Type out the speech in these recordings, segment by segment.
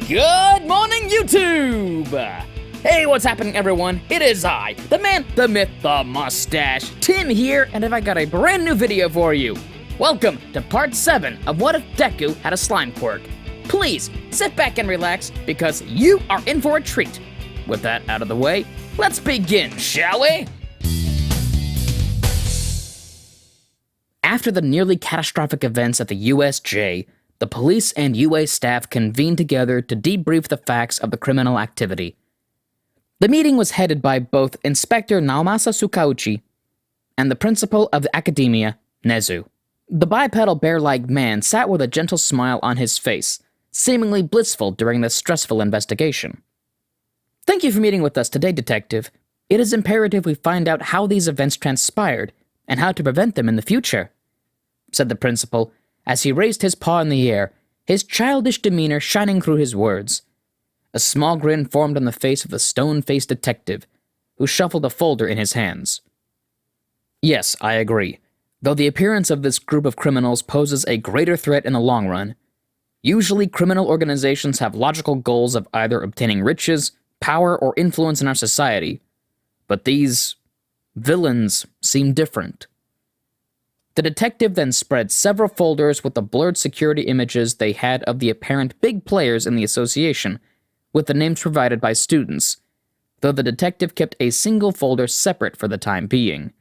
Good morning, YouTube! Hey, what's happening, everyone? It is I, the man, the myth, the mustache, Tim here, and I got a brand new video for you. Welcome to part 7 of What If Deku Had a Slime Quirk. Please, sit back and relax, because you are in for a treat. With that out of the way, let's begin, shall we? After the nearly catastrophic events at the USJ, the police and UA staff convened together to debrief the facts of the criminal activity. The meeting was headed by both Inspector Naomasa Tsukauchi and the principal of the academia, Nezu. The bipedal bear-like man sat with a gentle smile on his face, seemingly blissful during this stressful investigation. Thank you for meeting with us today, Detective. It is imperative we find out how these events transpired and how to prevent them in the future, said the principal, as he raised his paw in the air, his childish demeanor shining through his words. A small grin formed on the face of the stone-faced detective, who shuffled a folder in his hands. Yes, I agree, though the appearance of this group of criminals poses a greater threat in the long run. Usually, criminal organizations have logical goals of either obtaining riches, power, or influence in our society. But these villains seem different. The detective then spread several folders with the blurred security images they had of the apparent big players in the association, with the names provided by students, though the detective kept a single folder separate for the time being.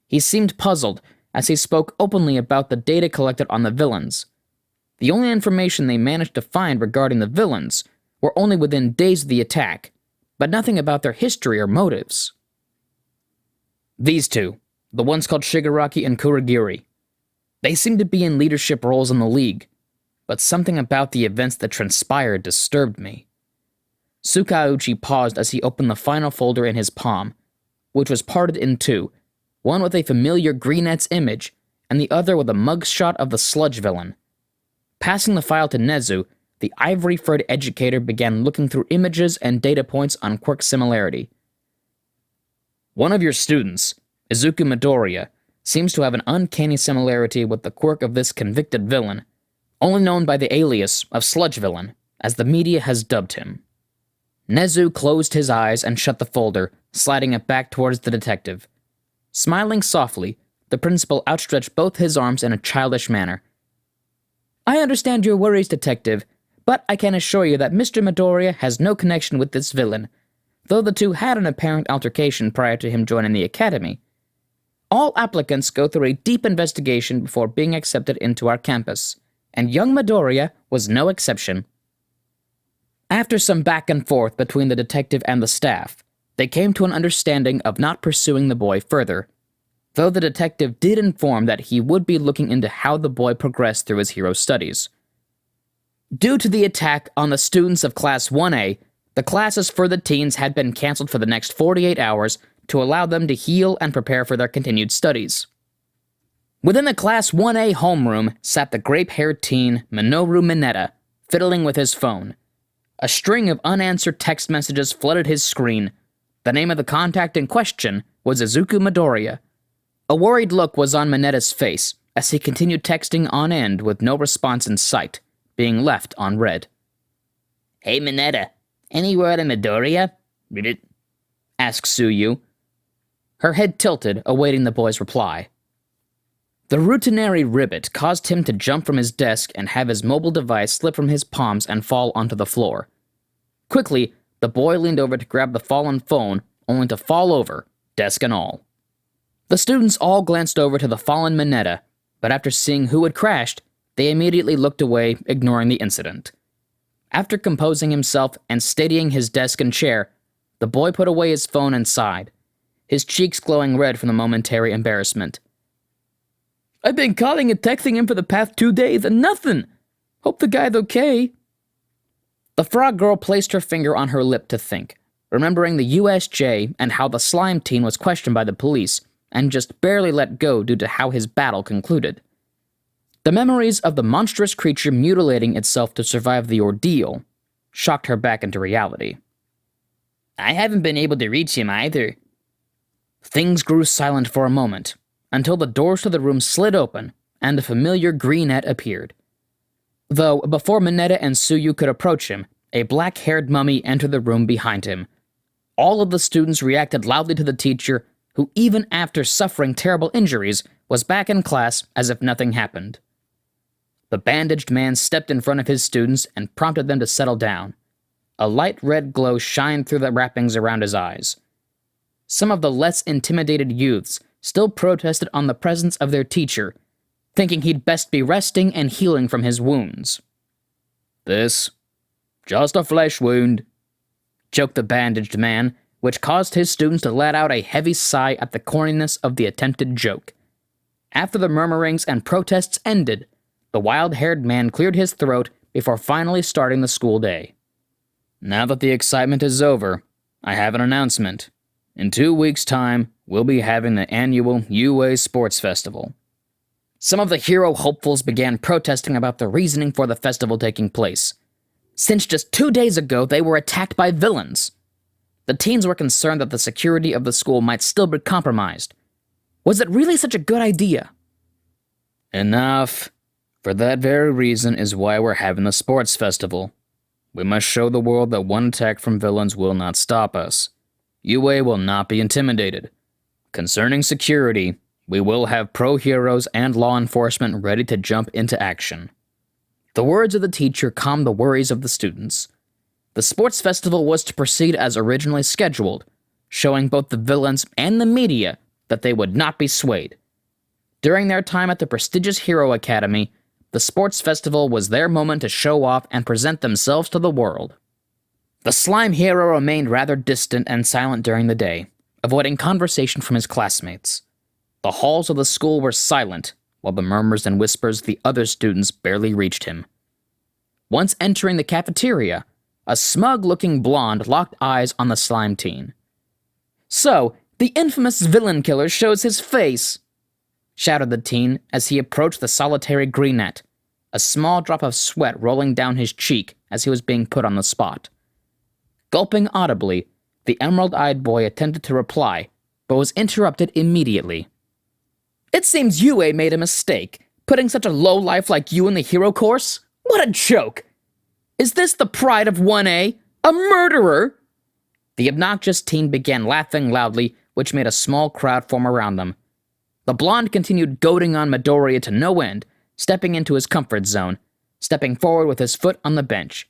He seemed puzzled as he spoke openly about the data collected on the villains. The only information they managed to find regarding the villains were only within days of the attack, but nothing about their history or motives. These two, the ones called Shigaraki and Kurogiri. They seemed to be in leadership roles in the league, but something about the events that transpired disturbed me. Tsukauchi paused as he opened the final folder in his palm, which was parted in two, one with a familiar Greenette's image, and the other with a mugshot of the sludge villain. Passing the file to Nezu, the ivory-furred educator began looking through images and data points on Quirk similarity. One of your students, Izuku Midoriya, seems to have an uncanny similarity with the Quirk of this convicted villain, only known by the alias of Sludge Villain, as the media has dubbed him. Nezu closed his eyes and shut the folder, sliding it back towards the detective. Smiling softly, the principal outstretched both his arms in a childish manner. I understand your worries, Detective, but I can assure you that Mr. Midoriya has no connection with this villain, though the two had an apparent altercation prior to him joining the academy. All applicants go through a deep investigation before being accepted into our campus, and young Midoriya was no exception. After some back and forth between the detective and the staff, they came to an understanding of not pursuing the boy further, though the detective did inform that he would be looking into how the boy progressed through his hero studies. Due to the attack on the students of Class 1A, the classes for the teens had been canceled for the next 48 hours to allow them to heal and prepare for their continued studies. Within the Class 1A homeroom sat the grape-haired teen Minoru Mineta, fiddling with his phone. A string of unanswered text messages flooded his screen. The name of the contact in question was Izuku Midoriya. A worried look was on Mineta's face as he continued texting on end with no response in sight, being left on read. Hey Mineta, any word on Midoriya? Asked Tsuyu. Her head tilted, awaiting the boy's reply. The routinary ribbit caused him to jump from his desk and have his mobile device slip from his palms and fall onto the floor. Quickly, the boy leaned over to grab the fallen phone, only to fall over, desk and all. The students all glanced over to the fallen Mineta, but after seeing who had crashed, they immediately looked away, ignoring the incident. After composing himself and steadying his desk and chair, the boy put away his phone and sighed, his cheeks glowing red from the momentary embarrassment. I've been calling and texting him for the past 2 days and nothing. Hope the guy's okay. The frog girl placed her finger on her lip to think, remembering the USJ and how the slime teen was questioned by the police and just barely let go due to how his battle concluded. The memories of the monstrous creature mutilating itself to survive the ordeal shocked her back into reality. I haven't been able to reach him either. Things grew silent for a moment, until the doors to the room slid open and a familiar Greenette appeared. Though before Mineta and Tsuyu could approach him, a black-haired mummy entered the room behind him. All of the students reacted loudly to the teacher, who even after suffering terrible injuries, was back in class as if nothing happened. The bandaged man stepped in front of his students and prompted them to settle down. A light red glow shined through the wrappings around his eyes. Some of the less intimidated youths still protested on the presence of their teacher, thinking he'd best be resting and healing from his wounds. "This, just a flesh wound," joked the bandaged man, which caused his students to let out a heavy sigh at the corniness of the attempted joke. After the murmurings and protests ended, the wild-haired man cleared his throat before finally starting the school day. "Now that the excitement is over, I have an announcement. In 2 weeks' time, we'll be having the annual UA Sports Festival." Some of the hero hopefuls began protesting about the reasoning for the festival taking place, since just 2 days ago they were attacked by villains. The teens were concerned that the security of the school might still be compromised. Was it really such a good idea? "Enough. For that very reason is why we're having the sports festival. We must show the world that one attack from villains will not stop us. UA will not be intimidated. Concerning security, we will have pro-heroes and law enforcement ready to jump into action." The words of the teacher calmed the worries of the students. The sports festival was to proceed as originally scheduled, showing both the villains and the media that they would not be swayed. During their time at the prestigious Hero Academy, the sports festival was their moment to show off and present themselves to the world. The slime hero remained rather distant and silent during the day, avoiding conversation from his classmates. The halls of the school were silent, while the murmurs and whispers of the other students barely reached him. Once entering the cafeteria, a smug-looking blonde locked eyes on the slime teen. "So, the infamous villain killer shows his face," shouted the teen as he approached the solitary greenette, a small drop of sweat rolling down his cheek as he was being put on the spot. Gulping audibly, the emerald-eyed boy attempted to reply, but was interrupted immediately. "It seems UA made a mistake, putting such a lowlife like you in the hero course? What a joke! Is this the pride of 1A? A murderer?" The obnoxious teen began laughing loudly, which made a small crowd form around them. The blonde continued goading on Midoriya to no end, stepping into his comfort zone, stepping forward with his foot on the bench.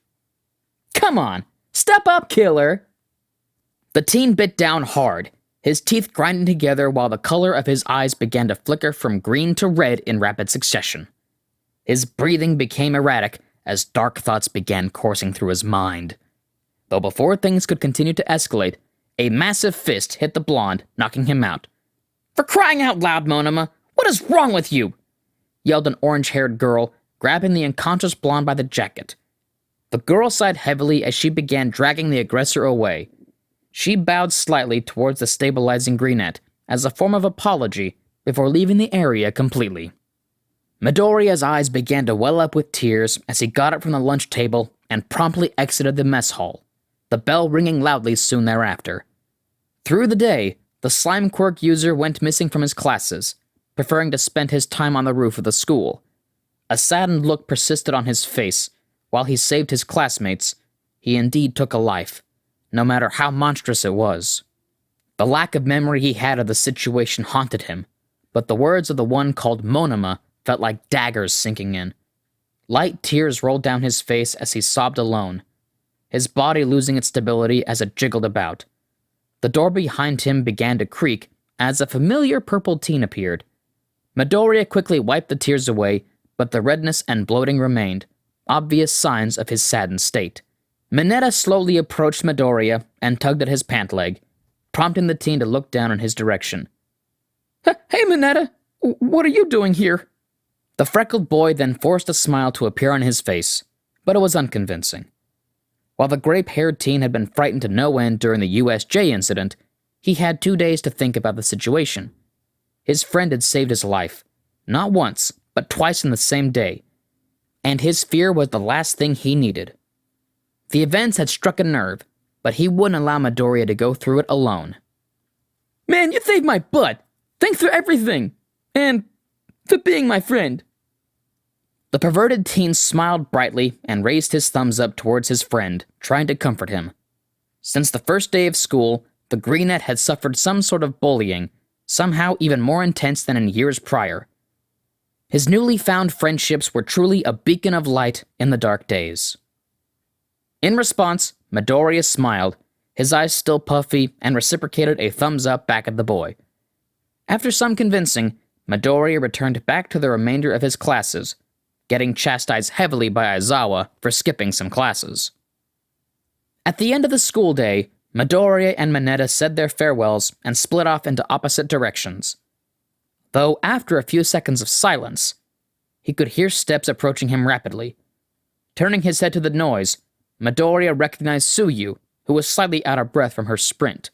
"Come on, step up, killer!" The teen bit down hard, his teeth grinding together while the color of his eyes began to flicker from green to red in rapid succession. His breathing became erratic as dark thoughts began coursing through his mind. Though before things could continue to escalate, a massive fist hit the blonde, knocking him out. "For crying out loud, Monoma, what is wrong with you?" yelled an orange-haired girl, grabbing the unconscious blonde by the jacket. The girl sighed heavily as she began dragging the aggressor away. She bowed slightly towards the stabilizing greenette as a form of apology before leaving the area completely. Midoriya's eyes began to well up with tears as he got up from the lunch table and promptly exited the mess hall, the bell ringing loudly soon thereafter. Through the day, the slime quirk user went missing from his classes, preferring to spend his time on the roof of the school. A saddened look persisted on his face. While he saved his classmates, he indeed took a life, no matter how monstrous it was. The lack of memory he had of the situation haunted him, but the words of the one called Monoma felt like daggers sinking in. Light tears rolled down his face as he sobbed alone, his body losing its stability as it jiggled about. The door behind him began to creak as a familiar purple teen appeared. Midoriya quickly wiped the tears away, but the redness and bloating remained, obvious signs of his saddened state. Mineta slowly approached Midoriya and tugged at his pant leg, prompting the teen to look down in his direction. "Hey, Mineta, what are you doing here?" The freckled boy then forced a smile to appear on his face, but it was unconvincing. While the grape-haired teen had been frightened to no end during the USJ incident, he had 2 days to think about the situation. His friend had saved his life, not once, but twice in the same day, and his fear was the last thing he needed. The events had struck a nerve, but he wouldn't allow Midoriya to go through it alone. "Man, you saved my butt! Thanks for everything! And for being my friend!" The perverted teen smiled brightly and raised his thumbs up towards his friend, trying to comfort him. Since the first day of school, the greenette had suffered some sort of bullying, somehow even more intense than in years prior. His newly found friendships were truly a beacon of light in the dark days. In response, Midoriya smiled, his eyes still puffy, and reciprocated a thumbs up back at the boy. After some convincing, Midoriya returned back to the remainder of his classes, getting chastised heavily by Aizawa for skipping some classes. At the end of the school day, Midoriya and Mineta said their farewells and split off into opposite directions. Though after a few seconds of silence, he could hear steps approaching him rapidly. Turning his head to the noise, Midoriya recognized Tsuyu, who was slightly out of breath from her sprint.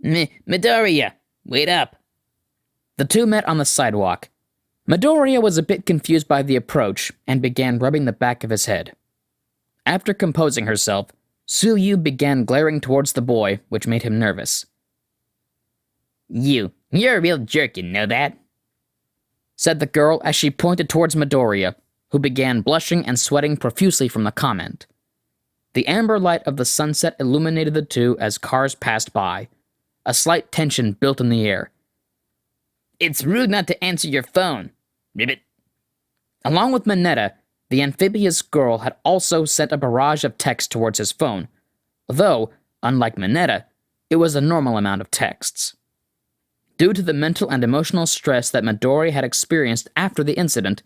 Midoriya, wait up. The two met on the sidewalk. Midoriya was a bit confused by the approach and began rubbing the back of his head. After composing herself, Tsuyu began glaring towards the boy, which made him nervous. You're a real jerk, you know that? Said the girl as she pointed towards Midoriya, who began blushing and sweating profusely from the comment. The amber light of the sunset illuminated the two as cars passed by. A slight tension built in the air. It's rude not to answer your phone, ribbit. Along with Mineta, the amphibious girl had also sent a barrage of text towards his phone, though, unlike Mineta, it was a normal amount of texts. Due to the mental and emotional stress that Midoriya had experienced after the incident,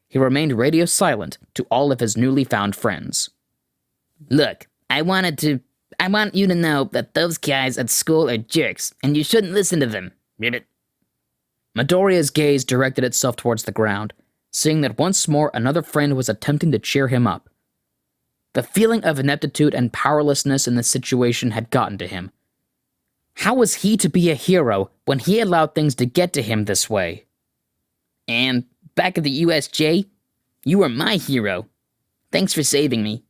he remained radio silent to all of his newly found friends. Look, I want you to know that those guys at school are jerks, and you shouldn't listen to them, ribbit. Midoriya's gaze directed itself towards the ground, seeing that once more another friend was attempting to cheer him up. The feeling of ineptitude and powerlessness in the situation had gotten to him. How was he to be a hero when he allowed things to get to him this way? And back at the USJ, you were my hero. Thanks for saving me.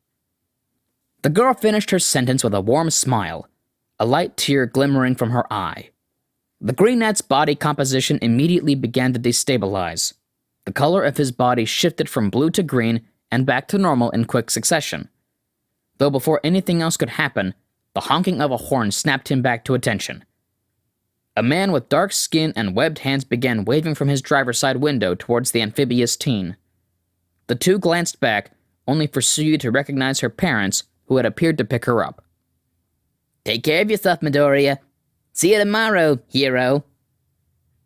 The girl finished her sentence with a warm smile, a light tear glimmering from her eye. The greenette's body composition immediately began to destabilize. The color of his body shifted from blue to green and back to normal in quick succession. Though before anything else could happen, the honking of a horn snapped him back to attention. A man with dark skin and webbed hands began waving from his driver's side window towards the amphibious teen. The two glanced back, only for Tsuyu to recognize her parents, who had appeared to pick her up. Take care of yourself, Midoriya. See you tomorrow, hero,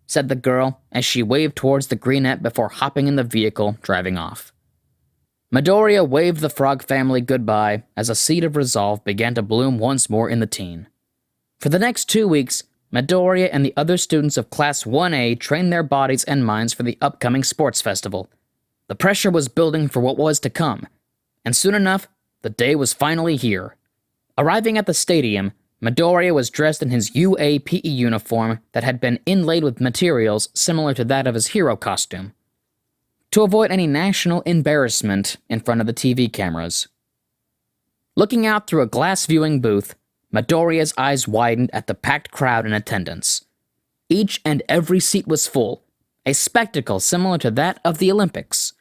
said the girl as she waved towards the greenette before hopping in the vehicle, driving off. Midoriya waved the frog family goodbye as a seed of resolve began to bloom once more in the teen. For the next 2 weeks, Midoriya and the other students of Class 1A trained their bodies and minds for the upcoming sports festival. The pressure was building for what was to come, and soon enough, the day was finally here. Arriving at the stadium, Midoriya was dressed in his UAPE uniform that had been inlaid with materials similar to that of his hero costume, to avoid any national embarrassment in front of the TV cameras. Looking out through a glass viewing booth, Midoriya's eyes widened at the packed crowd in attendance. Each and every seat was full, a spectacle similar to that of the Olympics.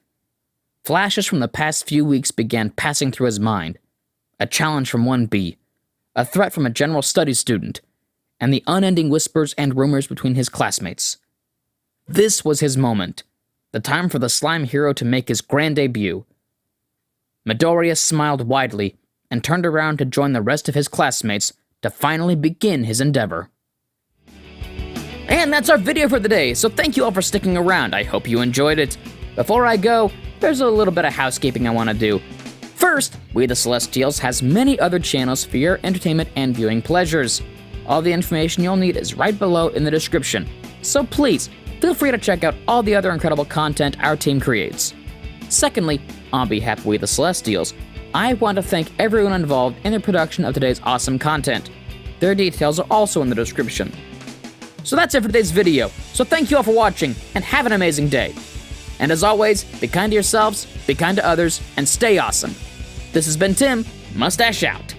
Flashes from the past few weeks began passing through his mind. A challenge from 1B, a threat from a general studies student, and the unending whispers and rumors between his classmates. This was his moment, the time for the slime hero to make his grand debut. Midoriya smiled widely and turned around to join the rest of his classmates to finally begin his endeavor. And that's our video for the day, so thank you all for sticking around. I hope you enjoyed it. Before I go, there's a little bit of housekeeping I want to do. First, We the Celestials has many other channels for your entertainment and viewing pleasures. All the information you'll need is right below in the description, so please, feel free to check out all the other incredible content our team creates. Secondly, on behalf of We the Celestials, I want to thank everyone involved in the production of today's awesome content. Their details are also in the description. So that's it for today's video, so thank you all for watching, and have an amazing day. And as always, be kind to yourselves, be kind to others, and stay awesome. This has been Tim, Mustache out.